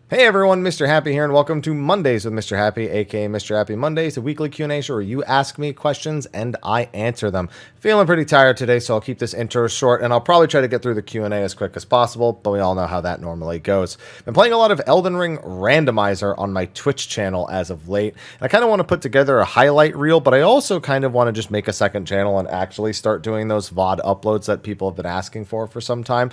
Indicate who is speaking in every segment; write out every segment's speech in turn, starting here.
Speaker 1: Hey everyone, Mr. Happy here, and welcome to Mondays with Mr. Happy, aka Mr. Happy Mondays, a weekly Q&A show where you ask me questions and I answer them. Feeling pretty tired today, so I'll keep this intro short, and I'll probably try to get through the Q&A as quick as possible, but we all know how that normally goes. Been playing a lot of Elden Ring Randomizer on my Twitch channel as of late, and I kind of want to put together a highlight reel, but I also kind of want to just make a second channel and actually start doing those VOD uploads that people have been asking for some time.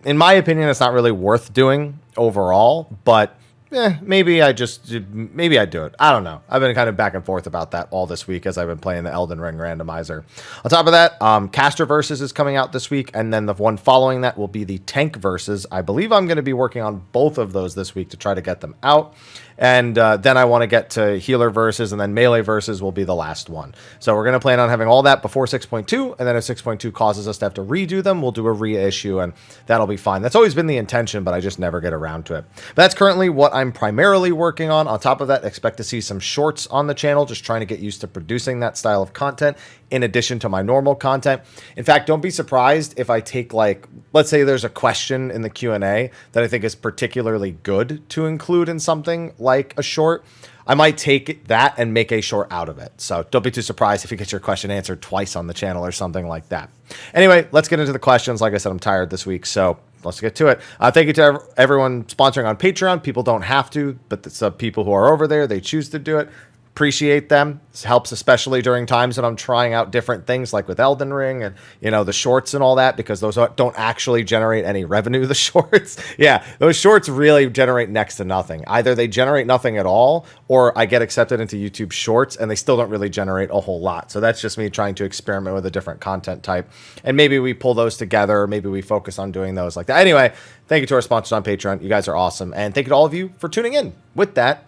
Speaker 1: In my opinion, it's not really worth doing overall, but maybe I do it. I don't know. I've been kind of back and forth about that all this week as I've been playing the Elden Ring Randomizer. On top of that, Caster Versus is coming out this week, and then the one following that will be the Tank Versus. I believe I'm going to be working on both of those this week to try to get them out. And then I want to get to Healer Versus, and then Melee Versus will be the last one. So we're going to plan on having all that before 6.2, and then if 6.2 causes us to have to redo them, we'll do a reissue, and that'll be fine. That's always been the intention, but I just never get around to it. But that's currently what I'm primarily working on. On top of that, expect to see some shorts on the channel, just trying to get used to producing that style of content in addition to my normal content. In fact, don't be surprised if I take, like, let's say there's a question in the Q&A that I think is particularly good to include in something like a short. I might take that and make a short out of it. So don't be too surprised if you get your question answered twice on the channel or something like that. Anyway, let's get into the questions. Like I said, I'm tired this week, so let's get to it. Thank you to everyone sponsoring on Patreon. People don't have to, but the people who are over there, they choose to do it. Appreciate them. This helps especially during times when I'm trying out different things like with Elden Ring and, you know, the shorts and all that, because those don't actually generate any revenue, the shorts. Yeah, those shorts really generate next to nothing. Either they generate nothing at all, or I get accepted into YouTube Shorts and they still don't really generate a whole lot. So that's just me trying to experiment with a different content type. And maybe we pull those together, or maybe we focus on doing those like that. Anyway, thank you to our sponsors on Patreon. You guys are awesome. And thank you to all of you for tuning in. With that,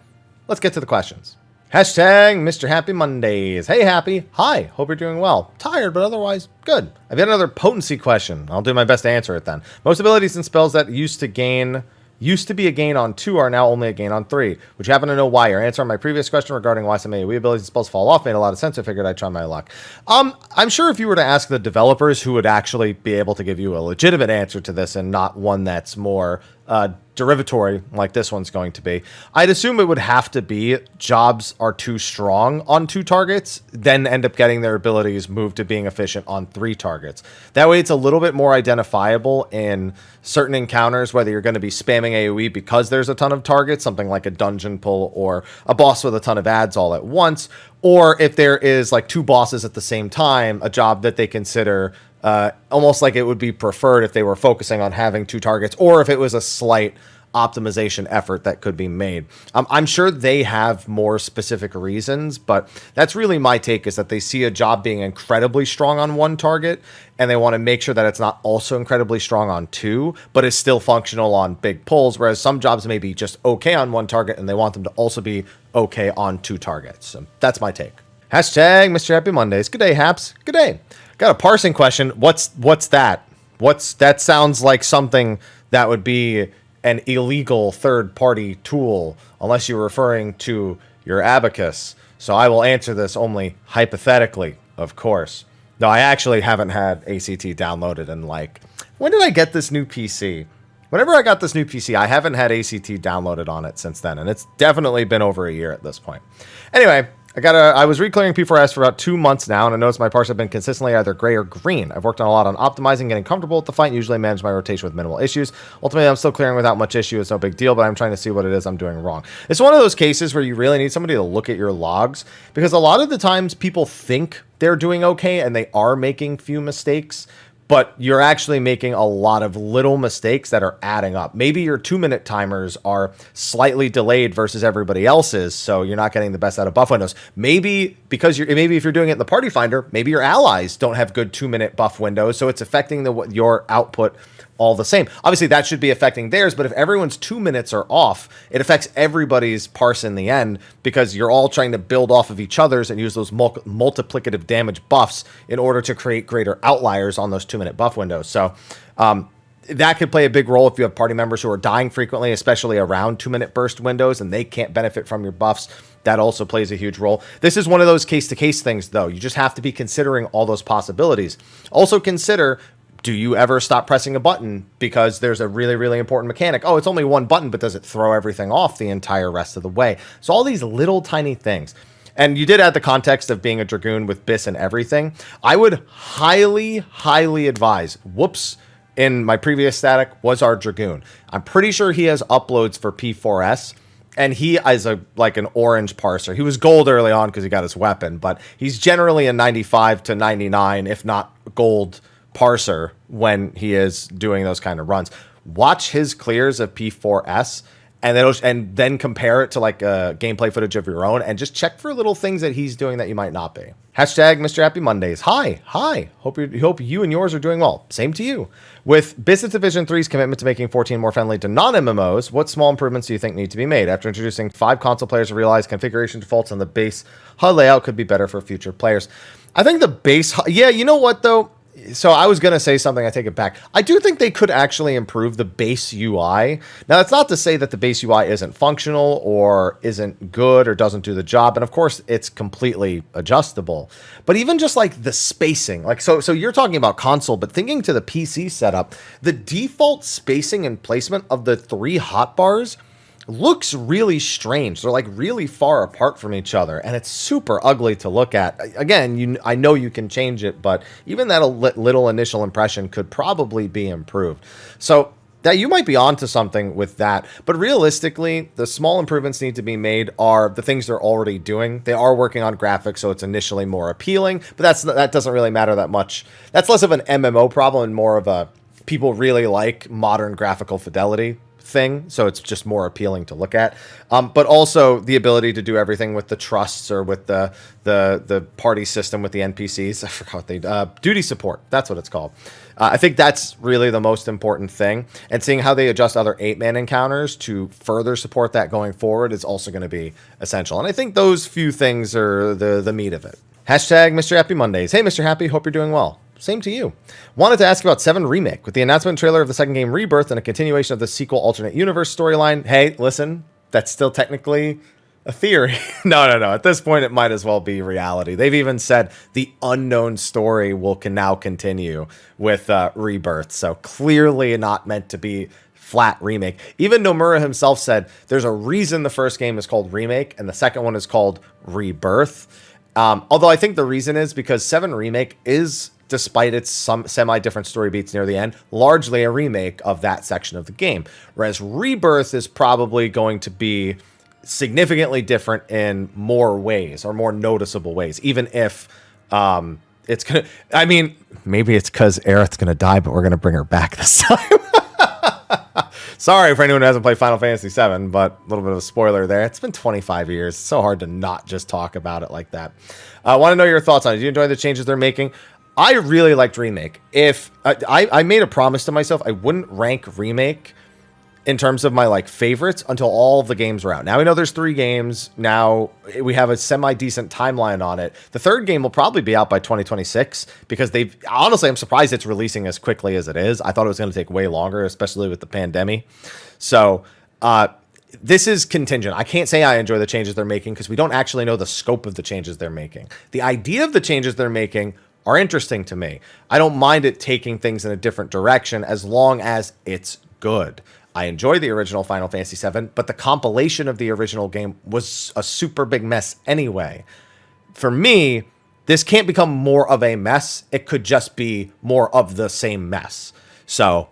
Speaker 1: let's get to the questions. Hashtag Mr. Happy Mondays. Hey, Happy. Hi. Hope you're doing well. Tired, but otherwise good. I've got another potency question. I'll do my best to answer it then. Most abilities and spells that used to be a gain on 2 are now only a gain on 3. Would you happen to know why? Your answer on my previous question regarding why some AoE abilities and spells fall off made a lot of sense. I figured I'd try my luck. I'm sure if you were to ask the developers who would actually be able to give you a legitimate answer to this and not one that's more derivatory like this one's going to be, I'd assume it would have to be jobs are too strong on 2 targets, then end up getting their abilities moved to being efficient on 3 targets. That way it's a little bit more identifiable in certain encounters, whether you're going to be spamming AoE because there's a ton of targets, something like a dungeon pull or a boss with a ton of ads all at once, or if there is like 2 bosses at the same time, a job that they consider almost like it would be preferred if they were focusing on having 2 targets, or if it was a slight optimization effort that could be made. I'm sure they have more specific reasons, but that's really my take, is that they see a job being incredibly strong on 1 target, and they want to make sure that it's not also incredibly strong on 2, but is still functional on big pulls, whereas some jobs may be just okay on 1 target, and they want them to also be okay on 2 targets. So that's my take. Hashtag Mr. Happy Mondays. Good day, Haps. Good day. Got a parsing question. What's that? That sounds like something that would be an illegal third-party tool, unless you're referring to your abacus. So I will answer this only hypothetically, of course. No, I actually haven't had ACT downloaded in, like, when did I get this new PC? Whenever I got this new PC, I haven't had ACT downloaded on it since then, and it's definitely been over a year at this point. Anyway, I was reclearing P4S for about 2 months now, and I noticed my parts have been consistently either gray or green. I've worked on a lot on optimizing, getting comfortable with the fight, and usually manage my rotation with minimal issues. Ultimately, I'm still clearing without much issue. It's no big deal, but I'm trying to see what it is I'm doing wrong. It's one of those cases where you really need somebody to look at your logs, because a lot of the times people think they're doing okay, and they are making few mistakes, but you're actually making a lot of little mistakes that are adding up. Maybe your 2-minute timers are slightly delayed versus everybody else's, so you're not getting the best out of buff windows. Maybe if you're doing it in the party finder, maybe your allies don't have good 2-minute buff windows, so it's affecting your output all the same. Obviously, that should be affecting theirs, but if everyone's 2 minutes are off, it affects everybody's parse in the end, because you're all trying to build off of each other's and use those multiplicative damage buffs in order to create greater outliers on those 2-minute buff windows. So that could play a big role if you have party members who are dying frequently, especially around 2-minute burst windows, and they can't benefit from your buffs. That also plays a huge role. This is one of those case-to-case things, though. You just have to be considering all those possibilities. Also consider Do you ever stop pressing a button because there's a really, really important mechanic? Oh, it's only one button, but does it throw everything off the entire rest of the way? So all these little tiny things. And you did add the context of being a Dragoon with Bis and everything. I would highly, highly advise, Whoops in my previous static was our Dragoon. I'm pretty sure he has uploads for P4S. And he is like an orange parser. He was gold early on because he got his weapon, but he's generally a 95 to 99, if not gold parser when he is doing those kind of runs. Watch his clears of P4S and then compare it to like gameplay footage of your own and just check for little things that he's doing that you might not be. Hashtag Mr. Happy Mondays. Hi. Hope you and yours are doing well. Same to you. With Business Division 3's commitment to making 14 more friendly to non-MMOs, what small improvements do you think need to be made? After introducing 5 console players, realized configuration defaults on the base HUD layout could be better for future players. I think the base HUD, yeah, you know what though? So I was going to say something, I take it back. I do think they could actually improve the base UI. Now, that's not to say that the base UI isn't functional or isn't good or doesn't do the job. And of course, it's completely adjustable. But even just like the spacing, like so you're talking about console, but thinking to the PC setup, the default spacing and placement of the 3 hotbars looks really strange. They're like really far apart from each other, and it's super ugly to look at. Again, I know you can change it, but even that little initial impression could probably be improved. So that you might be onto something with that. But realistically, the small improvements need to be made are the things they're already doing. They are working on graphics, so it's initially more appealing, but that doesn't really matter that much. That's less of an MMO problem and more of a people really like modern graphical fidelity thing, so it's just more appealing to look at. But also the ability to do everything with the trusts or with the party system with the NPCs. I forgot what they duty support. That's what it's called. I think that's really the most important thing. And seeing how they adjust other 8-man encounters to further support that going forward is also going to be essential. And I think those few things are the meat of it. Hashtag Mr. Happy Mondays. Hey, Mr. Happy. Hope you're doing well. Same to you. Wanted to ask about 7 Remake. With the announcement trailer of the second game Rebirth and a continuation of the sequel alternate universe storyline. Hey, listen, that's still technically a theory. No. At this point, it might as well be reality. They've even said the unknown story can now continue with Rebirth. So clearly not meant to be flat remake. Even Nomura himself said there's a reason the first game is called Remake and the second one is called Rebirth. Although I think the reason is because 7 Remake is, despite its some semi-different story beats near the end, largely a remake of that section of the game. Whereas Rebirth is probably going to be significantly different in more ways, or more noticeable ways, even if it's going to... I mean, maybe it's because Aerith's going to die, but we're going to bring her back this time. Sorry for anyone who hasn't played Final Fantasy VII, but a little bit of a spoiler there. It's been 25 years. It's so hard to not just talk about it like that. I want to know your thoughts on it. Do you enjoy the changes they're making? I really liked Remake. If I made a promise to myself, I wouldn't rank Remake in terms of my favorites until all of the games are out. Now we know there's 3 games. Now we have a semi-decent timeline on it. The 3rd game will probably be out by 2026 because honestly, I'm surprised it's releasing as quickly as it is. I thought it was going to take way longer, especially with the pandemic. So this is contingent. I can't say I enjoy the changes they're making because we don't actually know the scope of the changes they're making. The idea of the changes they're making are interesting to me. I don't mind it taking things in a different direction as long as it's good. I enjoy the original Final Fantasy VII, but the compilation of the original game was a super big mess anyway. For me, this can't become more of a mess. It could just be more of the same mess. So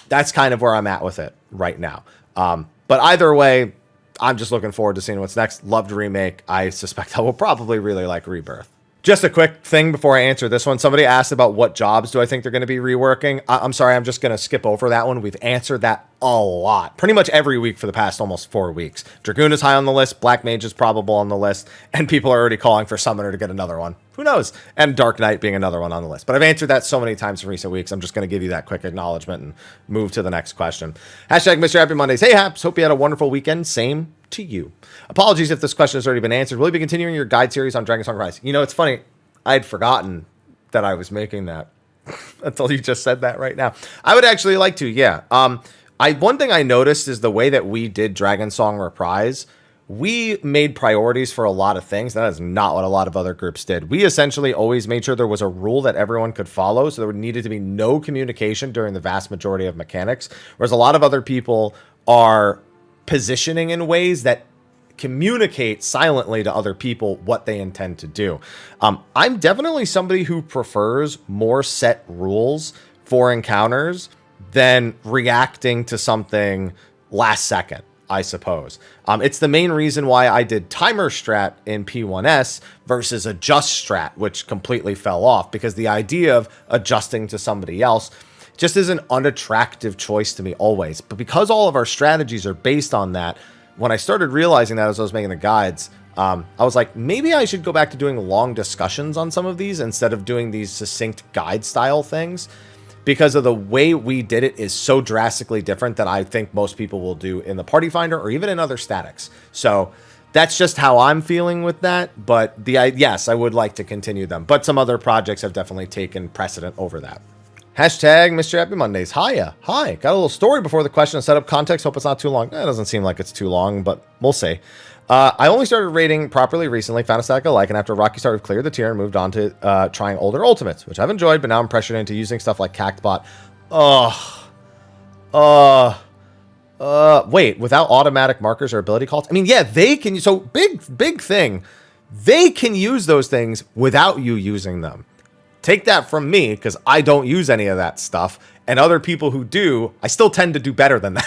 Speaker 1: that's kind of where I'm at with it right now. But either way, I'm just looking forward to seeing what's next. Loved Remake. I suspect I will probably really like Rebirth. Just a quick thing before I answer this one. Somebody asked about what jobs do I think they're going to be reworking. I'm sorry, I'm just going to skip over that one. We've answered that a lot. Pretty much every week for the past almost 4 weeks. Dragoon is high on the list. Black Mage is probable on the list. And people are already calling for Summoner to get another one. Who knows? And Dark Knight being another one on the list. But I've answered that so many times in recent weeks. I'm just going to give you that quick acknowledgement and move to the next question. Hashtag Mr. Happy Mondays. Hey, Haps. Hope you had a wonderful weekend. Same to you. Apologies if this question has already been answered. Will you be continuing your guide series on Dragon Song Rise? You know, it's funny. I had forgotten that I was making that until you just said that right now. I would actually like to, yeah. One thing I noticed is the way that we did Dragon Song Reprise we made priorities for a lot of things. That is not what a lot of other groups did. We essentially always made sure there was a rule that everyone could follow, so there needed to be no communication during the vast majority of mechanics, whereas a lot of other people are positioning in ways that communicate silently to other people what they intend to do. I'm definitely somebody who prefers more set rules for encounters than reacting to something last second, I suppose. It's the main reason why I did timer strat in P1S versus adjust strat, which completely fell off, because the idea of adjusting to somebody else just is an unattractive choice to me always. But because all of our strategies are based on that, when I started realizing that as I was making the guides, I was like, maybe I should go back to doing long discussions on some of these instead of doing these succinct guide style things, because of the way we did it is so drastically different than I think most people will do in the Party Finder or even in other statics. So that's just how I'm feeling with that. But yes, I would like to continue them. But some other projects have definitely taken precedent over that. Hashtag Mr. Happy Mondays. Hiya. Hi. Got a little story before the question. Set up context. Hope it's not too long. It doesn't seem like it's too long, but we'll see. I only started raiding properly recently, found a stack alike, and after Rocky started cleared the tier and moved on to trying older ultimates, which I've enjoyed, but now I'm pressured into using stuff like Cactbot. Wait, without automatic markers or ability calls? I mean, yeah, they can. So big thing. They can use those things without you using them. Take that from me, because I don't use any of that stuff, and other people who do, I still tend to do better than that.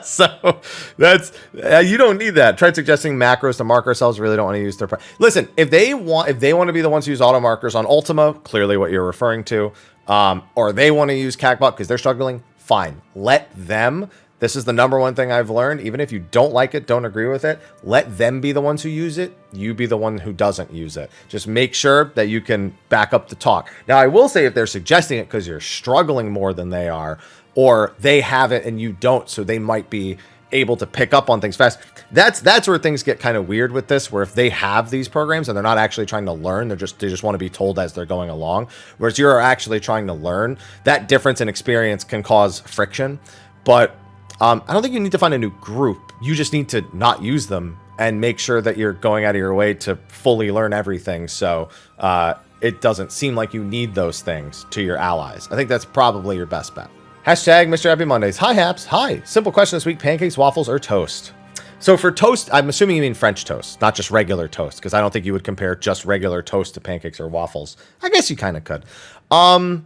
Speaker 1: So that's you don't need that. Try suggesting macros to mark ourselves. Really don't want to use their. Listen, if they want to be the ones who use auto markers on Ultima, clearly what you're referring to, or they want to use Cactbot because they're struggling, fine. Let them. This is the number one thing I've learned. Even if you don't like it, don't agree with it, let them be the ones who use it. You be the one who doesn't use it. Just make sure that you can back up the talk. Now, I will say if they're suggesting it because you're struggling more than they are, or they have it and you don't, so they might be able to pick up on things fast. That's where things get kind of weird with this, where if they have these programs and they're not actually trying to learn, they just want to be told as they're going along. Whereas you're actually trying to learn, that difference in experience can cause friction. But I don't think you need to find a new group. You just need to not use them and make sure that you're going out of your way to fully learn everything. So it doesn't seem like you need those things to your allies. I think that's probably your best bet. Hashtag Mr. Happy Mondays. Hi, Haps. Hi. Simple question this week. Pancakes, waffles, or toast? So for toast, I'm assuming you mean French toast, not just regular toast, because I don't think you would compare just regular toast to pancakes or waffles. I guess you kind of could. I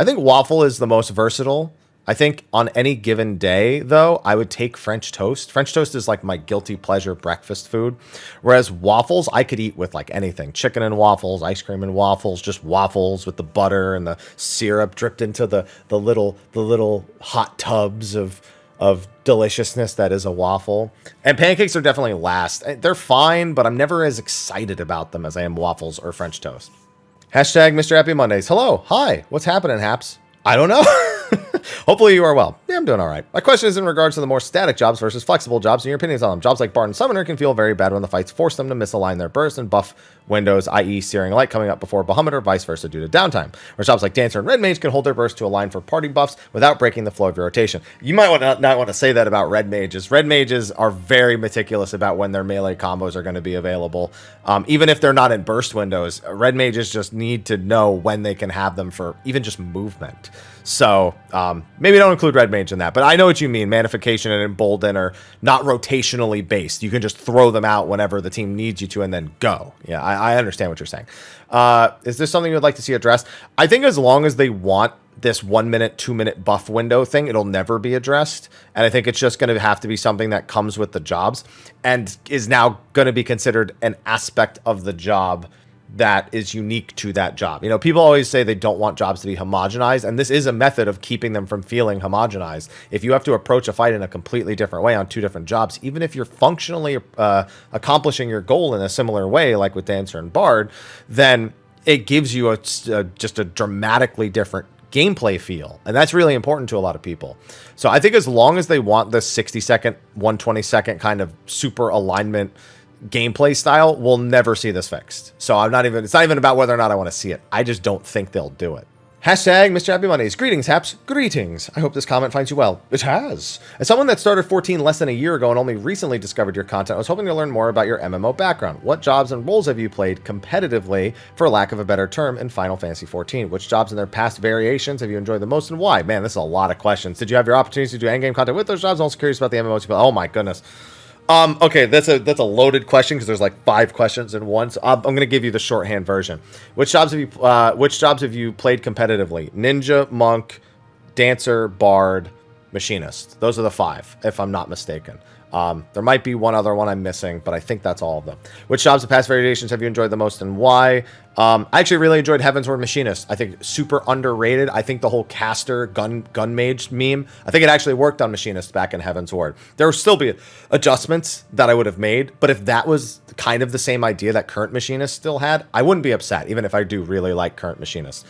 Speaker 1: think waffle is the most versatile. I think on any given day, though, I would take French toast. French toast is like my guilty pleasure breakfast food. Whereas waffles, I could eat with like anything. Chicken and waffles, ice cream and waffles, just waffles with the butter and the syrup dripped into the little hot tubs of deliciousness that is a waffle. And pancakes are definitely last. They're fine, but I'm never as excited about them as I am waffles or French toast. Hashtag Mr. Happy Mondays. Hello. Hi. What's happening, Haps? I don't know. Hopefully you are well. Yeah, I'm doing all right. My question is in regards to the more static jobs versus flexible jobs and your opinions on them. Jobs like Bard and Summoner can feel very bad when the fights force them to misalign their burst and buff windows, i.e. Searing Light coming up before Bahamut, vice versa due to downtime. Or jobs like Dancer and Red Mage can hold their burst to align for party buffs without breaking the flow of your rotation. You might not want to say that about Red Mages. Red Mages are very meticulous about when their melee combos are going to be available. Even if they're not in burst windows, Red Mages just need to know when they can have them for even just movement. So maybe don't include Red Mage in that, but I know what you mean. Manification and Embolden are not rotationally based. You can just throw them out whenever the team needs you to and then go. Yeah, I understand what you're saying. Is this something you would like to see addressed? I think as long as they want this 1 minute, 2 minute buff window thing, it'll never be addressed. And I think it's just going to have to be something that comes with the jobs and is now going to be considered an aspect of the job that is unique to that job. You know, people always say they don't want jobs to be homogenized, and this is a method of keeping them from feeling homogenized. If you have to approach a fight in a completely different way on two different jobs, even if you're functionally accomplishing your goal in a similar way, like with Dancer and Bard, then it gives you just a dramatically different gameplay feel, and that's really important to a lot of people. So I think as long as they want this 60-second, 120-second kind of super alignment gameplay style, we'll never see this fixed. So it's not even about whether or not I want to see it. I just don't think they'll do it. Hashtag Mr. Happy Mondays. Greetings, Haps. Greetings. I hope this comment finds you well. It has. As someone that started 14 less than a year ago and only recently discovered your content, I was hoping to learn more about your MMO background. What jobs and roles have you played competitively, for lack of a better term, in Final Fantasy XIV? Which jobs and their past variations have you enjoyed the most and why? Man, this is a lot of questions. Did you have your opportunities to do endgame content with those jobs? I'm also curious about the MMOs you play. Oh my goodness. Okay, that's a loaded question because there's like 5 questions in one. So I'm going to give you the shorthand version. Which jobs have you played competitively? Ninja, monk, dancer, bard, machinist. Those are the 5, if I'm not mistaken. There might be one other one I'm missing, but I think that's all of them. Which jobs and past variations have you enjoyed the most and why? I actually really enjoyed Heavensward Machinist. I think super underrated. I think the whole caster gun mage meme, I think it actually worked on Machinist back in Heavensward. There will still be adjustments that I would have made, but if that was kind of the same idea that current Machinist still had, I wouldn't be upset, even if I do really like current Machinist.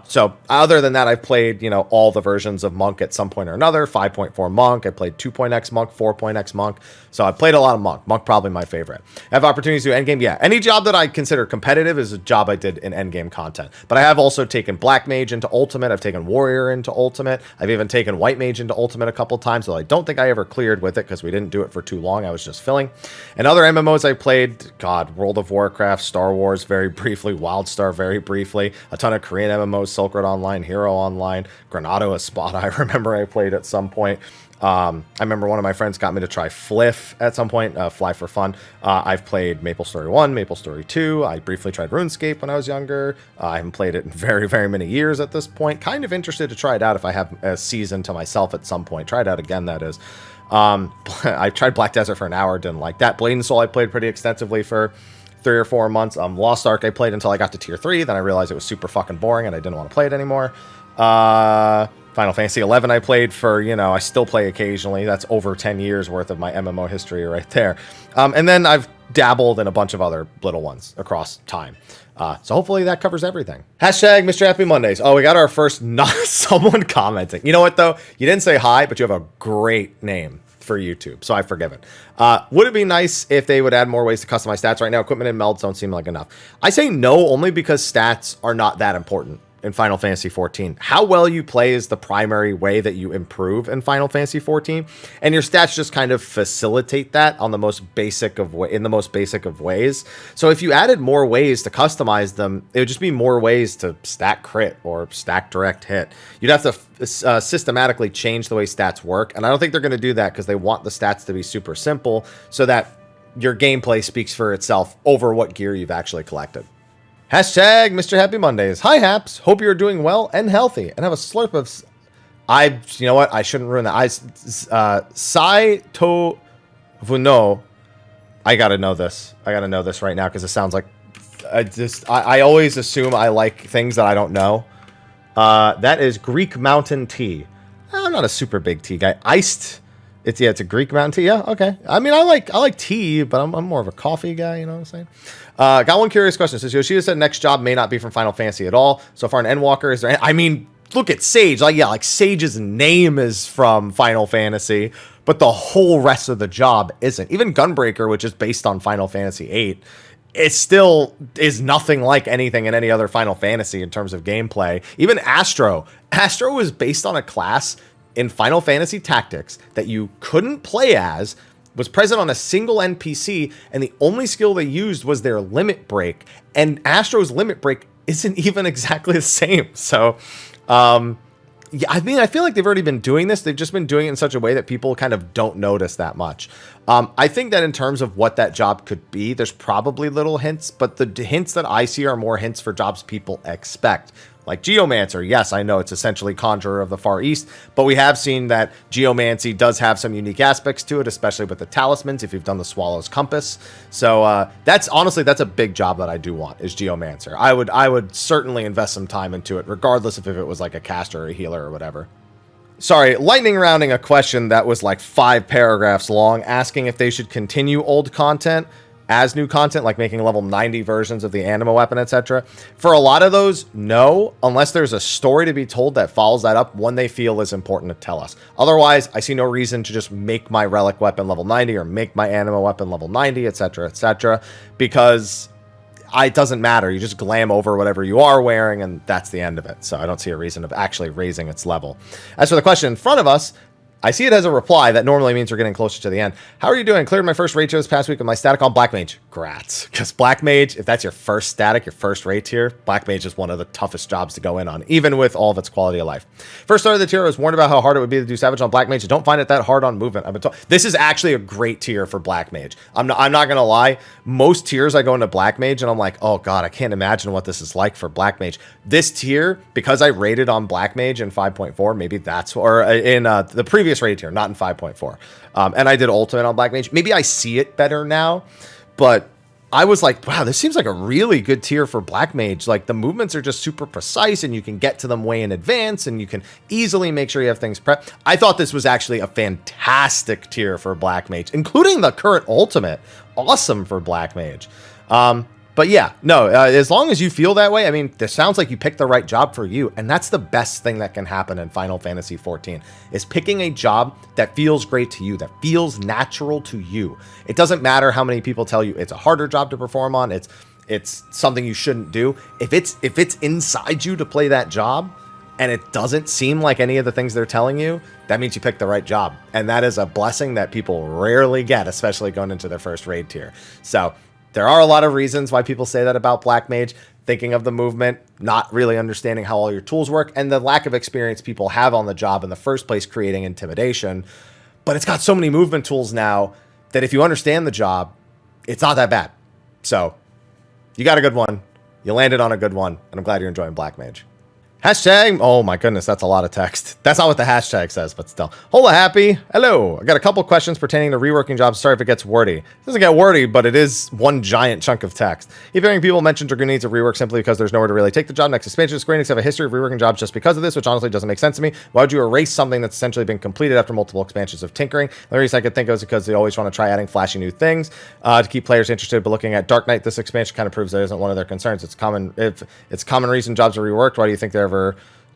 Speaker 1: So other than that, I've played, all the versions of Monk at some point or another. 5.4 Monk. I played 2.x Monk, 4.x Monk. So I played a lot of Monk. Monk probably my favorite. I have opportunities to do endgame. Yeah, any job that I consider competitive is a job I did in endgame content. But I have also taken Black Mage into Ultimate. I've taken Warrior into Ultimate. I've even taken White Mage into Ultimate a couple times, though I don't think I ever cleared with it because we didn't do it for too long. I was just filling. And other MMOs I played, World of Warcraft, Star Wars very briefly, WildStar very briefly, a ton of Korean MMOs, Silk Road Online, Hero Online, Granado Espada, I remember I played at some point. I remember one of my friends got me to try Fliff at some point, Fly for Fun. I've played MapleStory 1, MapleStory 2. I briefly tried RuneScape when I was younger. I haven't played it in very, very many years at this point. Kind of interested to try it out if I have a season to myself at some point. Try it out again, that is. I tried Black Desert for an hour, didn't like that. Blade and Soul I played pretty extensively for 3 or 4 months. Lost Ark I played until I got to tier 3. Then I realized it was super fucking boring and I didn't want to play it anymore. Final Fantasy XI I played for, I still play occasionally. That's over 10 years worth of my MMO history right there. And then I've dabbled in a bunch of other little ones across time. So hopefully that covers everything. Hashtag Mr. Happy Mondays. Oh, we got our first not someone commenting. You know what, though? You didn't say hi, but you have a great name for YouTube, so I've forgiven. Would it be nice if they would add more ways to customize stats? Right now, equipment and melds don't seem like enough. I say no only because stats are not that important in Final Fantasy XIV. How well you play is the primary way that you improve in Final Fantasy XIV, and your stats just kind of facilitate that on the most basic of ways. So if you added more ways to customize them, it would just be more ways to stack crit or stack direct hit. You'd have to systematically change the way stats work, and I don't think they're going to do that because they want the stats to be super simple so that your gameplay speaks for itself over what gear you've actually collected. Hashtag Mr. Happy Mondays. Hi, Haps. Hope you're doing well and healthy and have a slurp of... you know what? I shouldn't ruin that. Sai to Vuno. I gotta know this. I gotta know this right now because it sounds like... I always assume I like things that I don't know. That is Greek Mountain Tea. I'm not a super big tea guy. Iced... It's a Greek Mountain Tea. Yeah, okay. I mean, I like tea, but I'm more of a coffee guy. You know what I'm saying? Got one curious question. Says Yoshida said next job may not be from Final Fantasy at all. So far, an Endwalker is there? I mean, look at Sage. Like Sage's name is from Final Fantasy, but the whole rest of the job isn't. Even Gunbreaker, which is based on Final Fantasy VIII, it still is nothing like anything in any other Final Fantasy in terms of gameplay. Even Astro was based on a class in Final Fantasy Tactics that you couldn't play as, was present on a single NPC, and the only skill they used was their limit break. And Astro's limit break isn't even exactly the same. So, yeah, I mean, I feel like they've already been doing this. They've just been doing it in such a way that people kind of don't notice that much. I think that in terms of what that job could be, there's probably little hints, but the hints that I see are more hints for jobs people expect. Like Geomancer, yes, I know it's essentially Conjurer of the Far East, but we have seen that Geomancy does have some unique aspects to it, especially with the talismans, if you've done the Swallow's Compass. So that's a big job that I do want, is Geomancer. I would certainly invest some time into it, regardless of if it was like a caster or a healer or whatever. Sorry, lightning rounding a question that was like 5 paragraphs long, asking if they should continue old content as new content, like making level 90 versions of the anima weapon, etc. For a lot of those, no, unless there's a story to be told that follows that up, one they feel is important to tell us. Otherwise, I see no reason to just make my relic weapon level 90 or make my anima weapon level 90, etc., etc., because it doesn't matter. You just glam over whatever you are wearing, and that's the end of it. So I don't see a reason of actually raising its level. As for the question in front of us, I see it as a reply. That normally means we're getting closer to the end. How are you doing? Cleared my first raid tier this past week with my static on Black Mage. Grats. Because Black Mage, if that's your first static, your first raid tier, Black Mage is one of the toughest jobs to go in on, even with all of its quality of life. First start of the tier, I was warned about how hard it would be to do Savage on Black Mage. I don't find it that hard on movement. This is actually a great tier for Black Mage. I'm not going to lie. Most tiers I go into Black Mage and I'm like, oh God, I can't imagine what this is like for Black Mage. This tier, because I rated on Black Mage in 5.4, maybe that's, or in the previous raid tier, not in 5.4. And I did Ultimate on Black Mage. Maybe I see it better now, but I was like, wow, this seems like a really good tier for Black Mage. Like, the movements are just super precise, and you can get to them way in advance, and you can easily make sure you have things prepped. I thought this was actually a fantastic tier for Black Mage, including the current Ultimate. Awesome for Black Mage. But yeah, no, as long as you feel that way, I mean, this sounds like you picked the right job for you. And that's the best thing that can happen in Final Fantasy XIV, is picking a job that feels great to you, that feels natural to you. It doesn't matter how many people tell you it's a harder job to perform on, it's something you shouldn't do. If it's inside you to play that job, and it doesn't seem like any of the things they're telling you, that means you picked the right job. And that is a blessing that people rarely get, especially going into their first raid tier. So there are a lot of reasons why people say that about Black Mage, thinking of the movement, not really understanding how all your tools work, and the lack of experience people have on the job in the first place, creating intimidation. But it's got so many movement tools now that if you understand the job, it's not that bad. So you got a good one. You landed on a good one, and I'm glad you're enjoying Black Mage. Hashtag, oh my goodness, that's a lot of text. That's not what the hashtag says, but still. Hola, happy. Hello. I got a couple questions pertaining to reworking jobs. Sorry if it gets wordy. It doesn't get wordy, but it is one giant chunk of text. Keep hearing people mention Dragoon needs a rework simply because there's nowhere to really take the job. Next expansion, Square Enix have a history of reworking jobs just because of this, which honestly doesn't make sense to me. Why would you erase something that's essentially been completed after multiple expansions of tinkering? The only reason I could think of is because they always want to try adding flashy new things to keep players interested, but looking at Dark Knight, this expansion kind of proves that isn't one of their concerns. It's common. If it's common reason jobs are reworked, why do you think they ever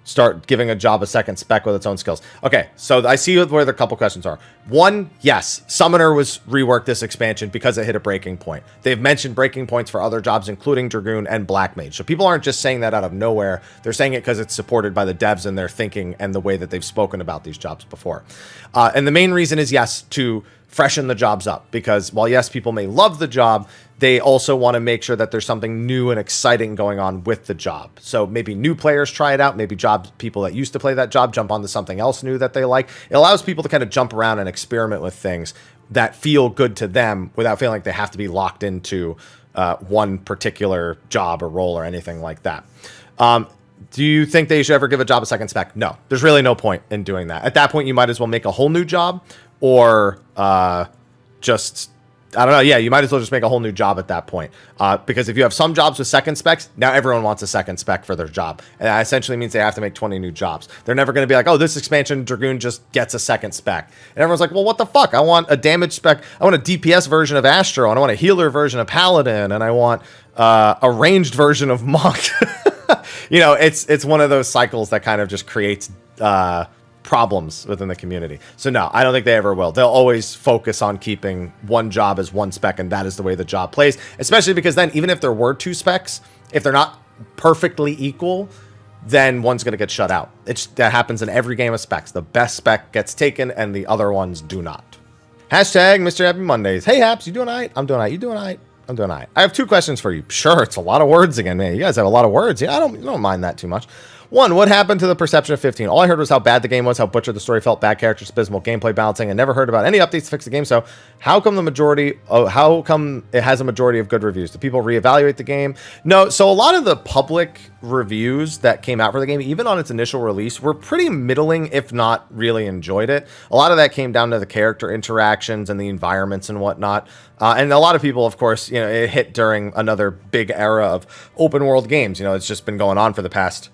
Speaker 1: start giving a job a second spec with its own skills? Okay, so I see where the couple questions are. One, yes, Summoner was reworked this expansion because it hit a breaking point. They've mentioned breaking points for other jobs, including Dragoon and Black Mage. So people aren't just saying that out of nowhere. They're saying it because it's supported by the devs and their thinking and the way that they've spoken about these jobs before. And the main reason is, yes, to freshen the jobs up, because while yes, people may love the job, they also want to make sure that there's something new and exciting going on with the job. So maybe new players try it out. Maybe people that used to play that job jump onto something else new that they like. It allows people to kind of jump around and experiment with things that feel good to them without feeling like they have to be locked into one particular job or role or anything like that. Do you think they should ever give a job a second spec? No, there's really no point in doing that. At that point, you might as well make a whole new job, or just, I don't know. Yeah, you might as well just make a whole new job at that point. Because if you have some jobs with second specs, now everyone wants a second spec for their job. And that essentially means they have to make 20 new jobs. They're never going to be like, oh, this expansion Dragoon just gets a second spec. And everyone's like, well, what the fuck? I want a damage spec. I want a DPS version of Astro, and I want a healer version of Paladin, and I want a ranged version of Monk. You know, it's one of those cycles that kind of just creates problems within the community. So no, I don't think they ever will. They'll always focus on keeping one job as one spec, and that is the way the job plays, especially because then even if there were two specs, if they're not perfectly equal, then one's going to get shut out. That happens in every game of specs. The best spec gets taken and the other ones do not. Hashtag Mr. Happy Mondays. Hey Haps, you doing all right? I'm doing all right. You doing all right? I'm doing all right. I have two questions for you. Sure, it's a lot of words again, man. You guys have a lot of words. Yeah, I don't mind that too much. One, what happened to the perception of 15? All I heard was how bad the game was, how butchered the story felt, bad characters, abysmal gameplay balancing, and never heard about any updates to fix the game. So how come it has a majority of good reviews? Do people reevaluate the game? No, so a lot of the public reviews that came out for the game, even on its initial release, were pretty middling, if not really enjoyed it. A lot of that came down to the character interactions and the environments and whatnot. And a lot of people, of course, you know, it hit during another big era of open world games. You know, it's just been going on for the past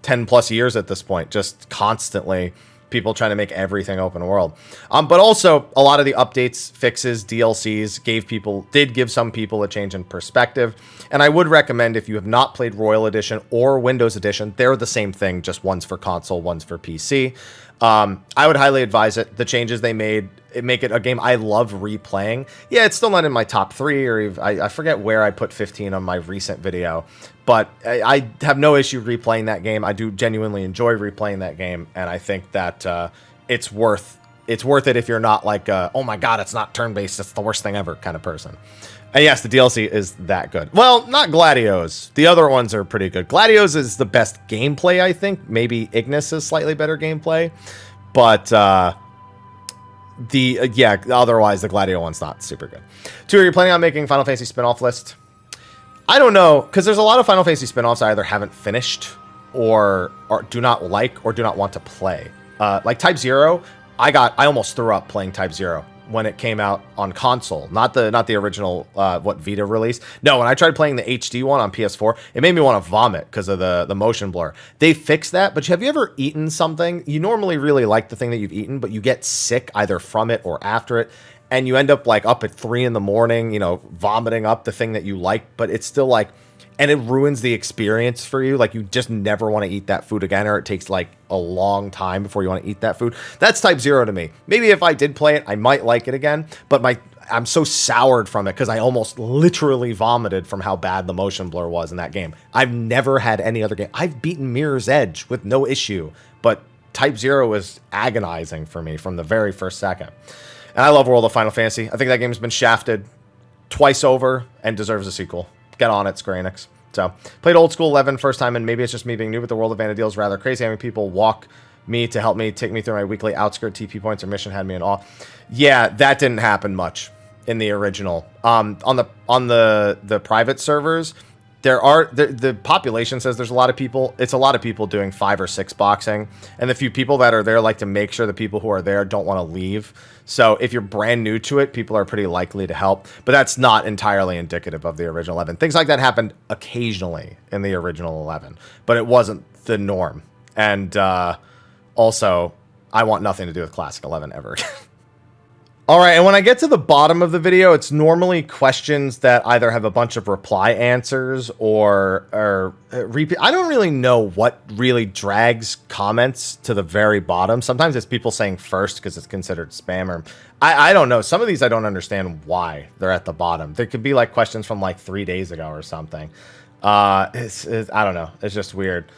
Speaker 1: 10 plus years at this point, just constantly people trying to make everything open world. But also a lot of the updates, fixes, DLCs did give some people a change in perspective. And I would recommend, if you have not played Royal Edition or Windows Edition, they're the same thing, just one's for console, one's for PC. I would highly advise it. The changes they made make it a game I love replaying. Yeah, it's still not in my top 3, or even, I forget where I put 15 on my recent video, but I have no issue replaying that game. I do genuinely enjoy replaying that game, and I think that it's worth it if you're not like, oh my god, it's not turn-based, it's the worst thing ever kind of person. And yes, the DLC is that good. Well, not Gladios. The other ones are pretty good. Gladios is the best gameplay, I think. Maybe Ignis is slightly better gameplay. But, yeah, otherwise the Gladio one's not super good. 2, are you planning on making Final Fantasy spin-off list? I don't know, because there's a lot of Final Fantasy spin-offs I either haven't finished, or do not like, or do not want to play. Like Type 0, I almost threw up playing Type 0 when it came out on console, not the original Vita release. No, when I tried playing the HD one on PS4, it made me want to vomit because of the motion blur. They fixed that, but have you ever eaten something? You normally really like the thing that you've eaten, but you get sick either from it or after it, and you end up like up at 3 in the morning, you know, vomiting up the thing that you like, but it's still like, and it ruins the experience for you. Like, you just never want to eat that food again, or it takes like a long time before you want to eat that food. That's Type 0 to me. Maybe if I did play it, I might like it again, but I'm so soured from it because I almost literally vomited from how bad the motion blur was in that game. I've never had any other game. I've beaten Mirror's Edge with no issue, but Type 0 was agonizing for me from the very first second. And I love World of Final Fantasy. I think that game's been shafted twice over and deserves a sequel. Get on it, Square Enix. So, played Old School 11 first time, and maybe it's just me being new, but the world of Vana'diel is rather crazy. Having people walk me to help me, take me through my weekly outskirt TP points or mission had me in awe. Yeah, that didn't happen much in the original. On the private servers, the population says there's a lot of people. It's a lot of people doing 5 or 6 boxing, and the few people that are there like to make sure the people who are there don't want to leave. So if you're brand new to it, people are pretty likely to help, but that's not entirely indicative of the original 11. Things like that happened occasionally in the original 11, but it wasn't the norm. And also, I want nothing to do with Classic 11 ever again. All right, and when I get to the bottom of the video, it's normally questions that either have a bunch of reply answers or repeat. I don't really know what really drags comments to the very bottom. Sometimes it's people saying first because it's considered spam, or I don't know. Some of these I don't understand why they're at the bottom. There could be like questions from like 3 days ago or something. I don't know. It's just weird.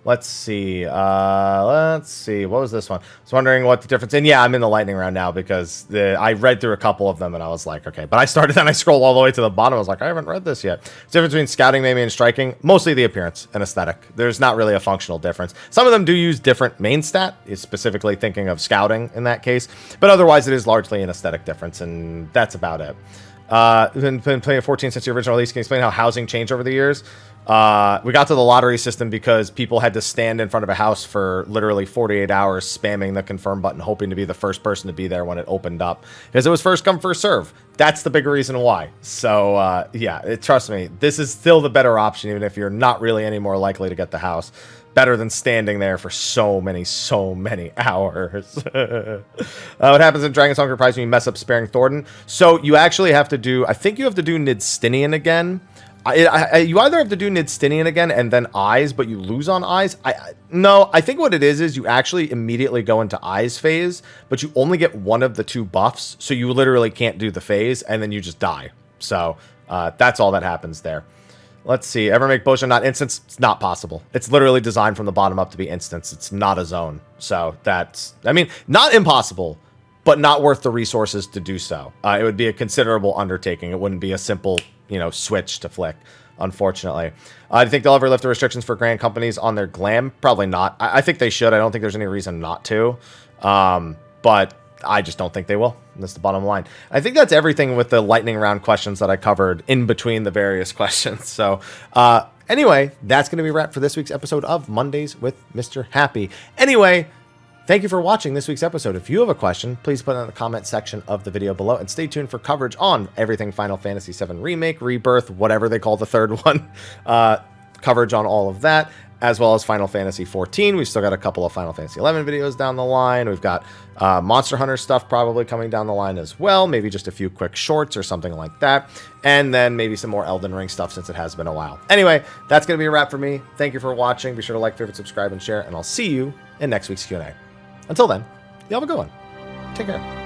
Speaker 1: Let's see. What was this one? I was wondering what the difference. And yeah, I'm in the lightning round now because I read through a couple of them and I was like, okay. But I started and I scrolled all the way to the bottom. I was like, I haven't read this yet. The difference between scouting, maybe, and striking, mostly the appearance and aesthetic. There's not really a functional difference. Some of them do use different main stat, is specifically thinking of scouting in that case. But otherwise, it is largely an aesthetic difference, and that's about it. Been playing 14 since the original release. Can you explain how housing changed over the years? We got to the lottery system because people had to stand in front of a house for literally 48 hours spamming the confirm button, hoping to be the first person to be there when it opened up, because it was first come, first serve. That's the big reason why. So, yeah, trust me, this is still the better option, even if you're not really any more likely to get the house. Better than standing there for so many hours. What happens in Dragon's Hunger Prize when you mess up sparing Thornton? So you actually have to do, I think you have to do Nidstinian again. You either have to do Nidstinian again and then Eyes, but you lose on Eyes. No, I think what it is you actually immediately go into Eyes phase, but you only get one of the 2 buffs, so you literally can't do the phase, and then you just die. So that's all that happens there. Let's see. Ever make Boshan not instance? It's not possible. It's literally designed from the bottom up to be instance. It's not a zone. So that's, I mean, not impossible, but not worth the resources to do so. It would be a considerable undertaking. It wouldn't be a simple, switch to flick, unfortunately. Do you think they'll ever lift the restrictions for grand companies on their glam? Probably not. I think they should. I don't think there's any reason not to. But I just don't think they will. That's the bottom line. I think that's everything with the lightning round questions that I covered in between the various questions. So anyway, that's going to be a wrap for this week's episode of Mondays with Mr. Happy. Anyway, thank you for watching this week's episode. If you have a question, please put it in the comment section of the video below, and stay tuned for coverage on everything Final Fantasy VII Remake, Rebirth, whatever they call the third one. Coverage on all of that, as well as Final Fantasy XIV. We've still got a couple of Final Fantasy XI videos down the line. We've got Monster Hunter stuff probably coming down the line as well. Maybe just a few quick shorts or something like that. And then maybe some more Elden Ring stuff since it has been a while. Anyway, that's going to be a wrap for me. Thank you for watching. Be sure to like, favorite, subscribe, and share. And I'll see you in next week's Q&A. Until then, You have a good one. Take care.